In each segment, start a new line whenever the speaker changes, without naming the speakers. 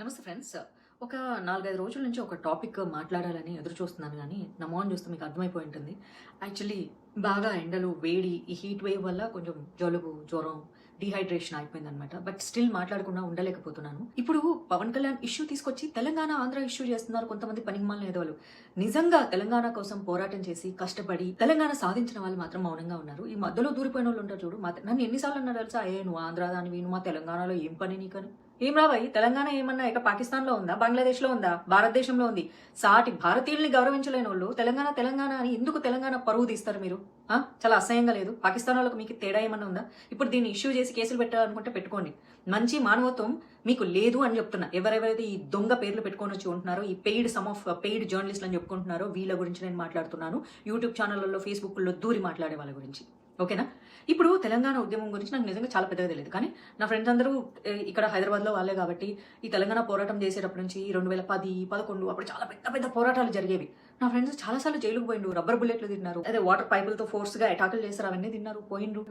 నమస్తే ఫ్రెండ్స్. ఒక 4, 5 రోజుల నుంచి ఒక టాపిక్ మాట్లాడాలని ఎదురు చూస్తున్నాను గానీ, నా మొహం చూస్తే మీకు అర్థమైపోయి ఉంటుంది. యాక్చువల్లీ బాగా ఎండలు, వేడి, ఈ హీట్ వేవ్ వల్ల కొంచెం జలుబు, జ్వరం, డీహైడ్రేషన్ అయిపోయిందనమాట. బట్ స్టిల్ మాట్లాడకుండా ఉండలేకపోతున్నాను. ఇప్పుడు పవన్ కళ్యాణ్ ఇష్యూ తీసుకొచ్చి తెలంగాణ, ఆంధ్ర ఇష్యూ చేస్తున్నారు కొంతమంది పనికిమాలిన ఎదవలు. నిజంగా తెలంగాణ కోసం పోరాటం చేసి, కష్టపడి తెలంగాణ సాధించిన వాళ్ళు మాత్రం మౌనంగా ఉన్నారు. ఈ మధ్యలో దూరిపోయిన వాళ్ళు ఉంటారు చూడు. నన్ను ఎన్నిసార్లు అన్నారు తెలుసా? నువ్వు ఆంధ్ర దానివి, నువ్వు మా తెలంగాణలో ఏం పని నీకని. ఏం రాబాయి, తెలంగాణ ఏమన్నా ఇక పాకిస్తాన్లో ఉందా, బంగ్లాదేశ్లో ఉందా, భారతదేశంలో ఉంది. సాటి భారతీయుల్ని గౌరవించలేని వాళ్ళు తెలంగాణ తెలంగాణ అని ఎందుకు తెలంగాణ పరువు తీస్తారు మీరు? చాలా అసహ్యంగా లేదు? పాకిస్తాన్ వాళ్ళకి మీకు తేడా ఏమన్నా ఉందా? ఇప్పుడు దీన్ని ఇష్యూ చేసి కేసులు పెట్టాలనుకుంటే పెట్టుకోండి. మంచి మానవత్వం మీకు లేదు అని చెప్తున్నా. ఎవరెవరైతే ఈ దొంగ పేర్లు పెట్టుకొని వచ్చి ఉంటున్నారో, ఈ పెయిడ్ జర్నలిస్టులు అని చెప్పుకుంటున్నారో వీళ్ళ గురించి నేను మాట్లాడుతున్నాను. యూట్యూబ్ ఛానళ్లలో, ఫేస్బుక్లో దూరి మాట్లాడే వాళ్ళ గురించి. ఓకేనా? ఇప్పుడు తెలంగాణ ఉద్యమం గురించి నాకు నిజంగా చాలా పెద్దగా తెలియదు. కానీ నా ఫ్రెండ్స్ అందరూ ఇక్కడ హైదరాబాద్లో వాళ్ళే కాబట్టి ఈ తెలంగాణ పోరాటం చేసేటప్పటి నుంచి 2010, 2011 అప్పుడు చాలా పెద్ద పెద్ద పోరాటాలు జరిగేవి. నా ఫ్రెండ్స్ చాలాసార్లు జైలుకు పోయిండు, రబ్బర్ బుల్లెట్లు తిన్నారు, అదే వాటర్ పైపులతో ఫోర్స్గా అటాకులు చేస్తారు, అవన్నీ తిన్నారు, పోయిండ్రు.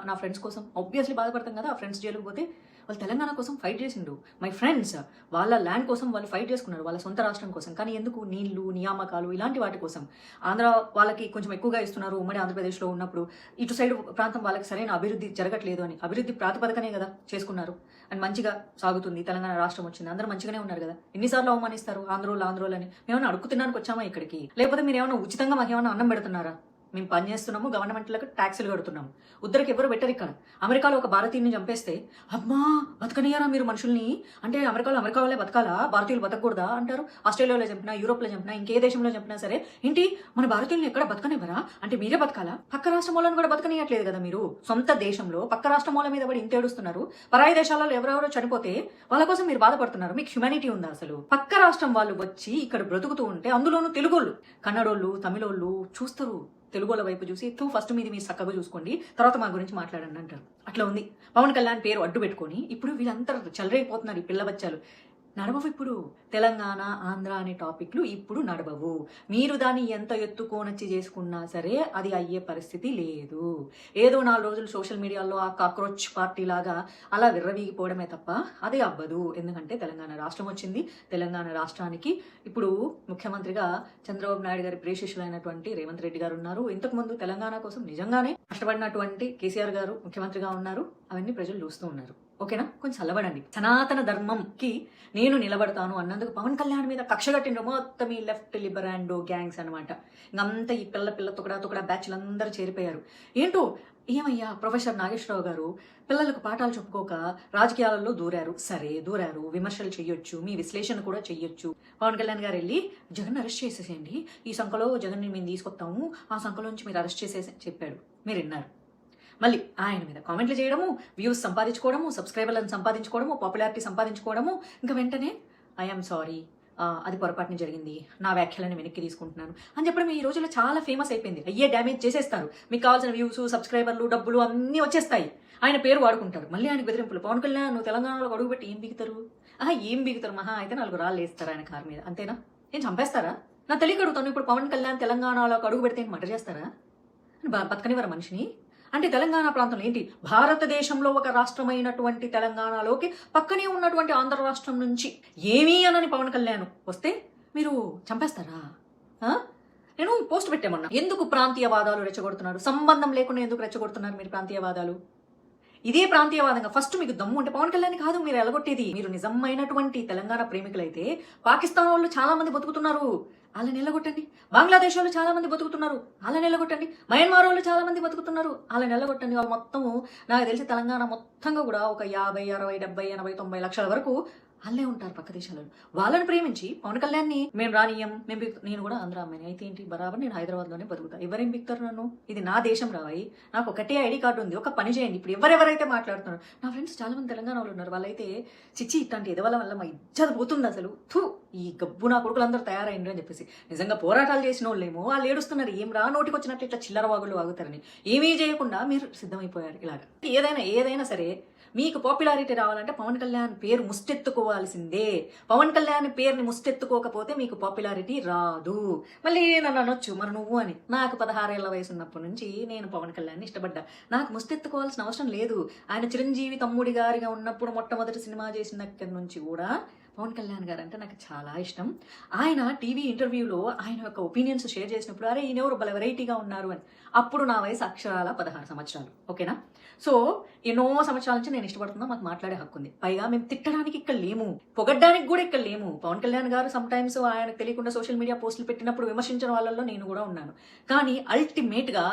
నా ఫ్రెండ్స్ కోసం ఆబ్వియస్లీ బాధపడతాం కదా. ఆ ఫ్రెండ్స్ జైలుకు పోతే వాళ్ళు తెలంగాణ కోసం ఫైట్ చేసిండు. మై ఫ్రెండ్స్ వాళ్ళ ల్యాండ్ కోసం వాళ్ళు ఫైట్ చేసుకున్నారు, వాళ్ళ సొంత రాష్ట్రం కోసం. కానీ ఎందుకు? నీళ్లు, నియామకాలు, ఇలాంటి వాటి కోసం. ఆంధ్ర వాళ్ళకి కొంచెం ఎక్కువగా ఇస్తున్నారు ఉమ్మడి ఆంధ్రప్రదేశ్లో ఉన్నప్పుడు. ఇటు సైడ్ ప్రాంతం వాళ్ళకి సరైన అభివృద్ధి జరగట్లేదు అని అభివృద్ధి ప్రాతిపదికనే కదా చేసుకున్నారు. అండ్ మంచిగా సాగుతుంది, తెలంగాణ రాష్ట్రం వచ్చింది, అందరూ మంచిగానే ఉన్నారు కదా. ఎన్నిసార్లు అవమానిస్తారు ఆంధ్రోలని? మేమేమైనా అడుగుతున్నానికి వచ్చామా ఇక్కడికి? లేకపోతే మీరు ఏమైనా ఉచితంగా మాకేమైనా అన్నం పెడుతున్నారా? మేము పని చేస్తున్నాము, గవర్నమెంట్లకు ట్యాక్సులు కడుతున్నాము. ఉద్దరికి ఎవరు పెట్టరు. ఇక్కడ అమెరికాలో ఒక భారతీయుని చంపేస్తే అమ్మా బతకనియారా మీరు మనుషుల్ని? అంటే అమెరికా వాళ్ళే బతకాలా, భారతీయులు బతకూడదా అంటారు. ఆస్ట్రేలియాలో చంపినా, యూరోప్లో చంపినా, ఇంకే దేశంలో చంపినా సరే ఏంటి మన భారతీయుల్ని ఎక్కడ బతకనివ్వరా? అంటే మీరే బతకాలా? పక్క రాష్ట్రం వాళ్ళని కూడా బతకనియట్లేదు కదా మీరు. సొంత దేశంలో పక్క రాష్ట్రం వాళ్ళ మీద పడి ఇంత ఏడుస్తున్నారు. పరాయి దేశాలలో ఎవరెవరో చనిపోతే వాళ్ళ కోసం మీరు బాధపడుతున్నారు. మీకు హ్యుమానిటీ ఉందా అసలు? పక్క రాష్ట్రం వాళ్ళు వచ్చి ఇక్కడ బ్రతుకుతూ ఉంటే, అందులోనూ తెలుగోళ్ళు, కన్నడోళ్ళు, తమిళోళ్ళు చూస్తారు. తెలుగుల వైపు చూసి ఫస్ట్ మీరు చక్కగా చూసుకోండి, తర్వాత మా గురించి మాట్లాడండి అంటారు. అట్లా ఉంది. పవన్ కళ్యాణ్ పేరు అడ్డు పెట్టుకొని ఇప్పుడు వీళ్ళందరూ చెలరైపోతున్నారు. ఈ పిల్ల బచ్చాలు నడవవు. ఇప్పుడు తెలంగాణ, ఆంధ్ర అనే టాపిక్లు ఇప్పుడు నడవవు. మీరు దాన్ని ఎంత ఎత్తుకోనొచ్చి చేసుకున్నా సరే అది అయ్యే పరిస్థితి లేదు. ఏదో 4 రోజులు సోషల్ మీడియాలో ఆ కాక్రోచ్ పార్టీ లాగా అలా విర్రవీగిపోవడమే తప్ప అదే అవ్వదు. ఎందుకంటే తెలంగాణ రాష్ట్రం వచ్చింది. తెలంగాణ రాష్ట్రానికి ఇప్పుడు ముఖ్యమంత్రిగా చంద్రబాబు నాయుడు గారి ప్రియశిష్యులైనటువంటి రేవంత్ రెడ్డి గారు ఉన్నారు. ఇంతకుముందు తెలంగాణ కోసం నిజంగానే కష్టపడినటువంటి కేసీఆర్ గారు ముఖ్యమంత్రిగా ఉన్నారు. అవన్నీ ప్రజలు చూస్తూ ఉన్నారు. ఓకేనా? కొంచెం చల్లబడండి. సనాతన ధర్మంకి నేను నిలబడతాను అన్నందుకు పవన్ కళ్యాణ్ మీద కక్ష కట్టిండ్రు మొత్తం ఈ లెఫ్ట్ లిబరాండో గ్యాంగ్స్ అనమాట. ఇంకంతా ఈ పిల్ల తొకడా బ్యాచ్లందరూ చేరిపోయారు. ఏంటో ఏమయ్యా ప్రొఫెసర్ నాగేశ్వరరావు గారు పిల్లలకు పాఠాలు చెప్పుకోక రాజకీయాలలో దూరారు. సరే దూరారు, విమర్శలు చెయ్యొచ్చు, మీ విశ్లేషణ కూడా చెయ్యొచ్చు. పవన్ కళ్యాణ్ గారు వెళ్ళి జగన్ అరెస్ట్ చేసేసేయండి, ఈ సంఖలో జగన్ని మేము తీసుకొస్తాము, ఆ సంఖలోంచి మీరు అరెస్ట్ చేసేసి చెప్పాడు. మీరు విన్నారు. మళ్ళీ ఆయన మీద కామెంట్లు చేయడము, వ్యూస్ సంపాదించుకోవడము, సబ్స్క్రైబర్లను సంపాదించుకోవడము, పాపులారిటీ సంపాదించుకోవడము. ఇంకా వెంటనే ఐఎమ్ సారీ, అది పొరపాటున జరిగింది, నా వ్యాఖ్యలను వెనక్కి తీసుకుంటున్నాను అని చెప్పడం ఈ రోజుల్లో చాలా ఫేమస్ అయిపోయింది. అయ్యే డ్యామేజ్ చేసేస్తారు. మీకు కావాల్సిన వ్యూస్, సబ్స్క్రైబర్లు, డబ్బులు అన్నీ వచ్చేస్తాయి. ఆయన పేరు వాడుకుంటారు. మళ్ళీ ఆయన బెదిరింపులు. పవన్ కళ్యాణ్ నువ్వు తెలంగాణలో అడుగుపెట్టి ఏం బిగుతారు? ఏం బిగుతారు? మహా అయితే 4 రాళ్ళు వేస్తారు ఆయన కారు మీద, అంతేనా? ఏం చంపేస్తారా? నా తెలియక అడుగుతాను. ఇప్పుడు పవన్ కళ్యాణ్ తెలంగాణలో అడుగు పెడితే మర్డర్ చేస్తారా? బతకనివ్వరా మనిషిని? అంటే తెలంగాణ ప్రాంతంలో ఏంటి, భారతదేశంలో ఒక రాష్ట్రమైనటువంటి తెలంగాణలోకి పక్కనే ఉన్నటువంటి ఆంధ్ర రాష్ట్రం నుంచి ఏమీ అనని పవన్ కళ్యాణ్ వస్తే మీరు చంపేస్తారా? నేను పోస్ట్ పెట్టామన్నా, ఎందుకు ప్రాంతీయవాదాలు రెచ్చగొడుతున్నారు? సంబంధం లేకుండా ఎందుకు రెచ్చగొడుతున్నారు మీరు ప్రాంతీయవాదాలు? ఇదే ప్రాంతీయవాదంగా ఫస్ట్ మీకు దమ్ము ఉంటే పవన్ కళ్యాణ్ కాదు మీరు ఎలగొట్టేది. మీరు నిజమైనటువంటి తెలంగాణ ప్రేమికులైతే పాకిస్తాన్ వాళ్ళు చాలా మంది బతుకుతున్నారు, వాళ్ళని నిలగొట్టండి. బంగ్లాదేశ్ వాళ్ళు చాలా మంది బతుకుతున్నారు, వాళ్ళని నిలగొట్టండి. మయన్మార్ వాళ్ళు చాలా మంది బతుకుతున్నారు, వాళ్ళని నిలగొట్టండి. వాళ్ళు మొత్తము నాకు తెలిసి తెలంగాణ మొత్తంగా కూడా ఒక 50, 60, 70, 80, 90 లక్షల వరకు వాళ్ళే ఉంటారు పక్క దేశాలలో. వాళ్ళని ప్రేమించి పవన్ కళ్యాణ్ని మేము రానియం, నేను కూడా ఆంధ్ర అమ్మాయిని అయితే ఏంటి, బరాబర్ నేను హైదరాబాద్లోనే బతుకుతా, ఎవరేం బిక్తారు నన్ను? ఇది నా దేశం రావాయి, నాకు ఒకటే ఐడి కార్డు ఉంది. ఒక పని చేయండి. ఇప్పుడు ఎవరెవరైతే మాట్లాడుతున్నారు, నా ఫ్రెండ్స్ చాలా మంది తెలంగాణ వాళ్ళు ఉన్నారు, వాళ్ళైతే చిచ్చి ఇట్లాంటి ఎదవల వల్ల మా ఇజ్జత పోతుంది అసలు. ఈ గబ్బు నా కొడుకులందరూ తయారైండ్రు అని చెప్పేసి నిజంగా పోరాటాలు చేసిన వాళ్ళేమో వాళ్ళు ఏడుస్తున్నారు. ఏం రా నోటికి వచ్చినట్లు ఇట్లా చిల్లర వాగులు వాగుతారని. ఏమీ చేయకుండా మీరు సిద్ధమైపోయారు. ఇలాగ ఏదైనా సరే మీకు పాపులారిటీ రావాలంటే పవన్ కళ్యాణ్ పేరు ముష్టెత్తుకోవాల్సిందే. పవన్ కళ్యాణ్ పేరుని ముష్టెత్తుకోకపోతే మీకు పాపులారిటీ రాదు. మళ్ళీ నన్ను అనొచ్చు మరి నువ్వు అని. నాకు 16 ఏళ్ల వయసు ఉన్నప్పటి నుంచి నేను పవన్ కళ్యాణ్ని ఇష్టపడ్డా. నాకు ముష్టెత్తుకోవాల్సిన అవసరం లేదు. ఆయన చిరంజీవి తమ్ముడి గారిగా ఉన్నప్పుడు మొట్టమొదటి సినిమా చేసిన దగ్గర నుంచి కూడా పవన్ కళ్యాణ్ గారు అంటే నాకు చాలా ఇష్టం. ఆయన టీవీ ఇంటర్వ్యూలో ఆయన యొక్క ఒపీనియన్స్ షేర్ చేసినప్పుడు అరే ఈయనెవరు భలే వెరైటీగా ఉన్నారు అని. అప్పుడు నా వయసు అక్షరాల 16 సంవత్సరాలు. ఓకేనా? సో ఎన్నో సంవత్సరాల నుంచి నేను ఇష్టపడుతున్నా, మాకు మాట్లాడే హక్కు ఉంది. పైగా మేము తిట్టడానికి ఇక్కడ లేము, పొగడ్డానికి కూడా ఇక్కడ లేము. పవన్ కళ్యాణ్ గారు సమ్ టైమ్స్ ఆయనకు తెలియకుండా సోషల్ మీడియా పోస్టులు పెట్టినప్పుడు విమర్శించిన వాళ్ళల్లో నేను కూడా ఉన్నాను. కానీ అల్టిమేట్ గా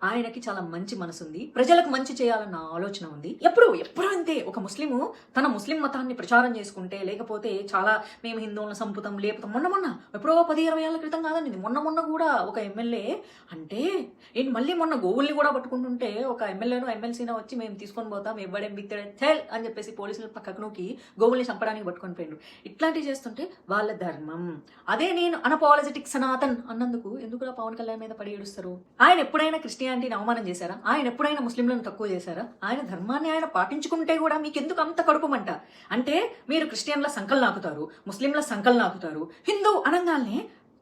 ఆయనకి చాలా మంచి మనసు ఉంది, ప్రజలకు మంచి చేయాలన్న ఆలోచన ఉంది. ఎప్పుడు అంతే. ఒక ముస్లిము తన ముస్లిం మతాన్ని ప్రచారం చేసుకుంటే, లేకపోతే చాలా మేము హిందువులను సంపుతాం లేపుతాం, మొన్న ఎప్పుడో 10-20 ఏళ్ల క్రితం కాదండి ఇది, మొన్న కూడా ఒక ఎమ్మెల్యే అంటే ఏంటి, మళ్ళీ మొన్న గోవుల్ని కూడా పట్టుకుంటుంటే ఒక ఎమ్మెల్యేనో ఎమ్మెల్సీనో వచ్చి మేము తీసుకొని పోతాం ఎవ్వడేం బిత్తడే థెల్ అని చెప్పేసి పోలీసులు పక్కకు నూకి గోవుల్ని చంపడానికి పట్టుకొని పోయిండు. ఇట్లాంటివి చేస్తుంటే వాళ్ళ ధర్మం. అదే నేను అనపాలజెటిక్ సనాతన్ అన్నందుకు ఎందుకు పవన్ కళ్యాణ్ మీద పడి ఏడుస్తారు? ఆయన ఎప్పుడైనా క్రిస్టియానిటీని అవమానం చేశారా? ఆయన ఎప్పుడైనా ముస్లింలను తక్కువ చేశారా? ఆయన ధర్మాన్ని ఆయన పాటించుకుంటే కూడా మీకు ఎందుకు అంత కడుపుమంట? అంటే మీరు క్రిస్టియన్ల సంకల్ నాకుతారు, ముస్లింల సంకల్ నాకుతారు, హిందూ అనగానే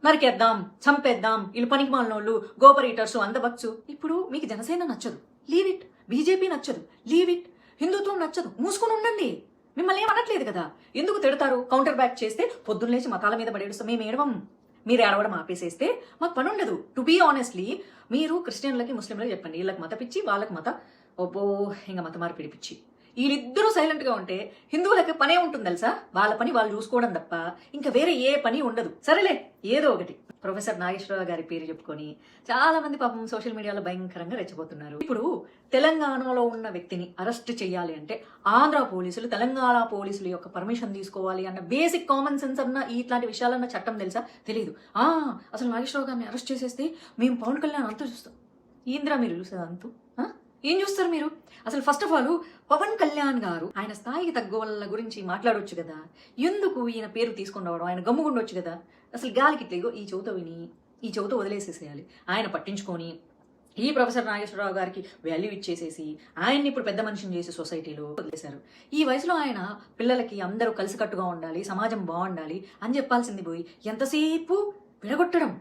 నరికేద్దాం, చంపేద్దాం, వీళ్ళు పనికి మాలినోళ్ళు, గోపర్ ఈటర్స్, అందబక్సు. ఇప్పుడు మీకు జనసేన నచ్చదు, లీవ్ ఇట్. బీజేపీ నచ్చదు, లీవ్ ఇట్. హిందుత్వం నచ్చదు, మూసుకుని ఉండండి. మిమ్మల్ని ఏమనట్లేదు కదా. ఎందుకు తిడతారు? కౌంటర్ బ్యాక్ చేస్తే పొద్దున్న లేచి మతాల మీద పడేడుస్తాం. మేము ఏడవం. మీరు ఏడవడం ఆపేసేస్తే మాకు పని ఉండదు. టు బీ ఆనెస్ట్లీ మీరు క్రిస్టియన్లకి ముస్లింలకి చెప్పండి, వీళ్ళకి మత పిచ్చి, వాళ్ళకి ఇంకా మత మార్పిడి పిచ్చి. వీళ్ళిద్దరూ సైలెంట్గా ఉంటే హిందువులకి పనే ఉంటుంది తెలుసా. వాళ్ళ పని వాళ్ళు చూసుకోవడం తప్ప ఇంకా వేరే ఏ పని ఉండదు. సరేలే, ఏదో ఒకటి. ప్రొఫెసర్ నాగేశ్వరరావు గారి పేరు చెప్పుకొని చాలా మంది పాపం సోషల్ మీడియాలో భయంకరంగా రెచ్చబోతున్నారు. ఇప్పుడు తెలంగాణలో ఉన్న వ్యక్తిని అరెస్ట్ చేయాలి అంటే ఆంధ్ర పోలీసులు తెలంగాణ పోలీసుల యొక్క పర్మిషన్ తీసుకోవాలి అన్న బేసిక్ కామన్ సెన్స్ అన్న ఇట్లాంటి విషయాలన్న చట్టం తెలుసా? తెలియదు. అసలు నాగేశ్వరరావు గారిని అరెస్ట్ చేసేస్తే మేము పవన్ కళ్యాణ్ అంతా చూస్తాం. ఏంద్రా మీరు చూసేది అంతు? ఏం చూస్తారు మీరు? అసలు first of all Pawan Kalyan garu ఆయన స్థాయికి తగ్గ వాళ్ళ గురించి మాట్లాడవచ్చు కదా. ఎందుకు ఈయన పేరు తీసుకొని రావడం? ఆయన గమ్ముగుండొచ్చు కదా. అసలు గాలికి ఇట్లేగో ఈ చెవుతో విని ఈ చెవుతో వదిలేసేసేయాలి. ఆయన పట్టించుకొని ఈ ప్రొఫెసర్ నాగేశ్వరరావు గారికి వాల్యూ ఇచ్చేసేసి ఆయన్ని ఇప్పుడు పెద్ద మనిషిని చేసి సొసైటీలో వదిలేశారు. ఈ వయసులో ఆయన పిల్లలకి అందరూ కలిసికట్టుగా ఉండాలి, సమాజం బాగుండాలి అని చెప్పాల్సింది పోయి ఎంతసేపు విడగొట్టడం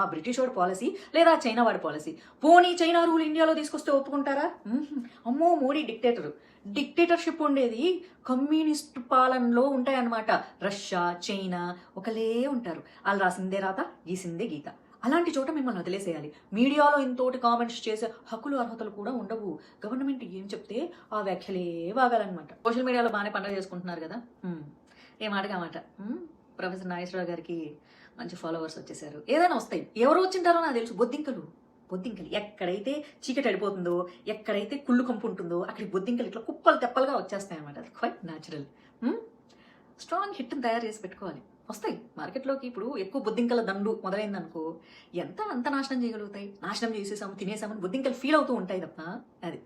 ఆ బ్రిటిష్ వాడి పాలసీ లేదా చైనా వాడి పాలసీ. పోనీ చైనా రూల్ ఇండియాలో తీసుకొస్తే ఒప్పుకుంటారా? అమ్మో, మోడీ డిక్టేటర్షిప్ ఉండేది కమ్యూనిస్ట్ పాలనలో ఉంటాయన్నమాట. రష్యా, చైనా ఒకలే ఉంటారు. వాళ్ళు రాసిందే రాత, గీసిందే గీత. అలాంటి చోట మిమ్మల్ని వదిలేసేయాలి. మీడియాలో ఇంతోటి కామెంట్స్ చేసే హక్కులు అర్హతలు కూడా ఉండవు. గవర్నమెంట్ ఏం చెప్తే ఆ వ్యాఖ్యలే వాగాలన్నమాట. సోషల్ మీడియాలో బాగానే పండుగ చేసుకుంటున్నారు కదా. ఏ మాటగా మాట. ప్రొఫెసర్ నాగేశ్వరరావు గారికి మంచి ఫాలోవర్స్ వచ్చేసారు. ఏదైనా వస్తాయి. ఎవరు వచ్చింటారో నాకు తెలుసు. బొద్దింకలు ఎక్కడైతే చీకటి అడిపోతుందో, ఎక్కడైతే కుళ్ళు కంపు ఉంటుందో అక్కడికి బొద్దింకలు ఇట్లా కుప్పలు తెప్పలుగా వచ్చేస్తాయి అనమాట. అది క్వైట్ న్యాచురల్. స్ట్రాంగ్ హిట్ని తయారు చేసి పెట్టుకోవాలి. వస్తాయి మార్కెట్లోకి. ఇప్పుడు ఎక్కువ బొద్దింకల దండు మొదలైందనుకో అంత నాశనం చేయగలుగుతాయి. నాశనం చేసేసాము, తినేసామని బొద్దింకలు ఫీల్ అవుతూ ఉంటాయి తప్ప. అది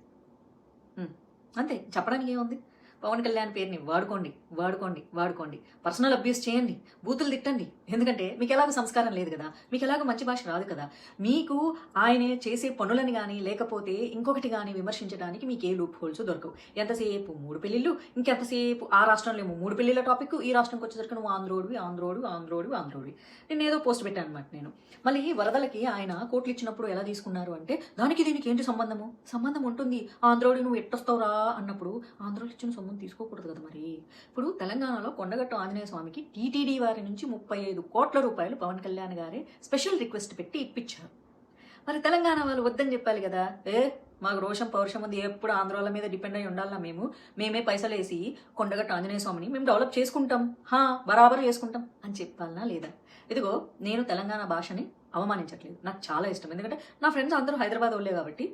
అంతే. చెప్పడానికి ఏముంది? పవన్ కళ్యాణ్ పేరుని వాడుకోండి. పర్సనల్ అబ్యూస్ చేయండి, బూతులు తిట్టండి. ఎందుకంటే మీకు ఎలాగో సంస్కారం లేదు కదా, మీకు ఎలాగో మంచి భాష రాదు కదా. మీకు ఆయన చేసే పనులని కానీ లేకపోతే ఇంకొకటి కానీ విమర్శించడానికి మీకు ఏ లూప్ హోల్స్ దొరకవు. ఎంతసేపు 3 పెళ్ళిళ్ళు, ఇంకెంతసేపు ఆ రాష్ట్రంలో ఏమో 3 పెళ్ళిళ్ళ టాపిక్, ఈ రాష్ట్రంకి వచ్చేసరికి నువ్వు ఆంధ్రోడివి. నేను ఏదో పోస్ట్ పెట్టాను అనమాట. నేను మళ్ళీ వరదలకి ఆయన కోట్లు ఇచ్చినప్పుడు ఎలా తీసుకున్నారు అంటే దానికి దీనికి ఏంటి సంబంధం ఉంటుంది. ఆంధ్రోడి నువ్వు ఎట్టొస్తావురా అన్నప్పుడు ఆంధ్రోలు ఇచ్చిన సొమ్ము తీసుకోకూడదు కదా. మరి ఇప్పుడు తెలంగాణలో కొండగట్టు ఆంజనేయ స్వామికి టీటీడీ వారి నుంచి 35 కోట్ల రూపాయలు పవన్ కళ్యాణ్ గారే స్పెషల్ రిక్వెస్ట్ పెట్టి ఇప్పించారు. మరి తెలంగాణ వాళ్ళు వద్దని చెప్పాలి కదా. మాకు రోషం పౌరుషం ఉంది, ఎప్పుడు ఆంధ్రాల మీద డిపెండ్ అయి ఉండాలా, మేమే పైసలు వేసి కొండగట్టు ఆంజనేయ స్వామిని మేము డెవలప్ చేసుకుంటాం, బరాబర్ చేసుకుంటాం అని చెప్పాలనా లేదా? ఇదిగో నేను తెలంగాణ భాషని అవమానించట్లేదు, నాకు చాలా ఇష్టం. ఎందుకంటే నా ఫ్రెండ్స్ అందరూ హైదరాబాద్ వాళ్ళే కాబట్టి,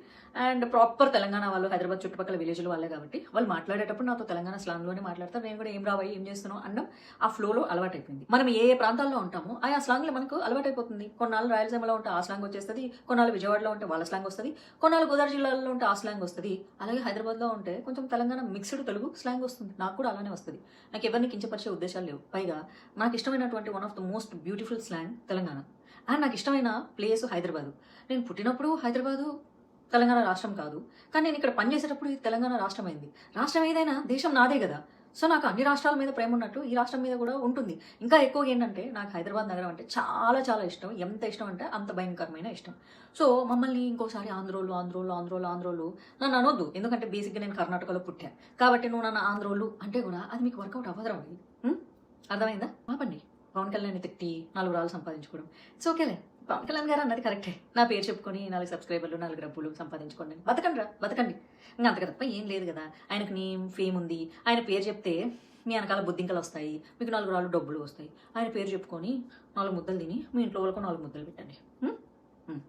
అండ్ ప్రాపర్ తెలంగాణ వాళ్ళు హైదరాబాద్ చుట్టుపక్కల విలేజ్లు వాళ్ళే కాబట్టి వాళ్ళు మాట్లాడేటప్పుడు నాతో తెలంగాణ స్లాంగ్లోనే మాట్లాడతారు. నేను కూడా ఏం రావాయి ఏం చేస్తున్నావు అన్నం ఆ ఫ్లోలో అలవాటైపోయింది. మనం ఏ ప్రాంతాల్లో ఉంటామో ఆ స్లాంగ్లో మనకు అలవాటైపోతుంది. కొన్నాళ్ళు రాయలసీమలో ఉంటే ఆ స్లాంగ్ వచ్చేస్తుంది, కొన్నాళ్ళు విజయవాడలో ఉంటే వాళ్ళ స్లాంగ్ వస్తుంది, కొన్నాళ్ళు గోదావరి జిల్లాలో ఉంటే ఆ స్లాంగ్ వస్తుంది. అలాగే హైదరాబాద్లో ఉంటే కొంచెం తెలంగాణ మిక్స్డ్ తెలుగు స్లాంగ్ వస్తుంది. నాకు కూడా అలానే వస్తుంది. నాకు ఎవరిని కించపరిచే ఉద్దేశాలు లేవు. పైగా నాకు ఇష్టమైనటువంటి one of the most beautiful slang Telangana. And నాకు ఇష్టమైన ప్లేస్ హైదరాబాదు. నేను పుట్టినప్పుడు హైదరాబాదు తెలంగాణ రాష్ట్రం కాదు, కానీ నేను ఇక్కడ పనిచేసేటప్పుడు ఇది తెలంగాణ రాష్ట్రం అయింది. రాష్ట్రం ఏదైనా దేశం నాదే కదా. సో నాకు అన్ని రాష్ట్రాల మీద ప్రేమ ఉన్నట్టు ఈ రాష్ట్రం మీద కూడా ఉంటుంది. ఇంకా ఎక్కువగా ఏంటంటే నాకు హైదరాబాద్ నగరం అంటే చాలా చాలా ఇష్టం. ఎంత ఇష్టం అంటే అంత భయంకరమైన ఇష్టం. సో మమ్మల్ని ఇంకోసారి ఆంధ్రోళ్ళు నన్ను అనొద్దు. ఎందుకంటే బేసిక్గా నేను కర్ణాటకలో పుట్టాను కాబట్టి నువ్వు నన్ను ఆంధ్రోళ్ళు అంటే కూడా అది మీకు వర్కౌట్ అవ్వదు. అర్థమైందా? ఆపండి. పవన్ కళ్యాణ్‌ని తిట్టి 4 రాళ్ళు సంపాదించుకోవడం. ఇట్స్ ఓకేలే. పవన్ కళ్యాణ్ గారు అన్నది కరెక్టే. నా పేరు చెప్పుకొని 4 సబ్స్క్రైబర్లు, 4 డబ్బులు సంపాదించుకోండి. బతకండిరా బతకండి. ఇంక అంతకు తప్ప ఏం లేదు కదా! ఆయనకు నేమ్, ఫేమ్ ఉంది. ఆయన పేరు చెప్తే మీ వెనకాల బొద్దింకలొస్తాయి. మీకు 4 రాళ్ళు డబ్బులు వస్తాయి. ఆయన పేరు చెప్పుకొని 4 ముద్దలు తిని మీ ఇంట్లో వాళ్ళకో 4 ముద్దలు పెట్టండి. హ్మ్. హ్మ్.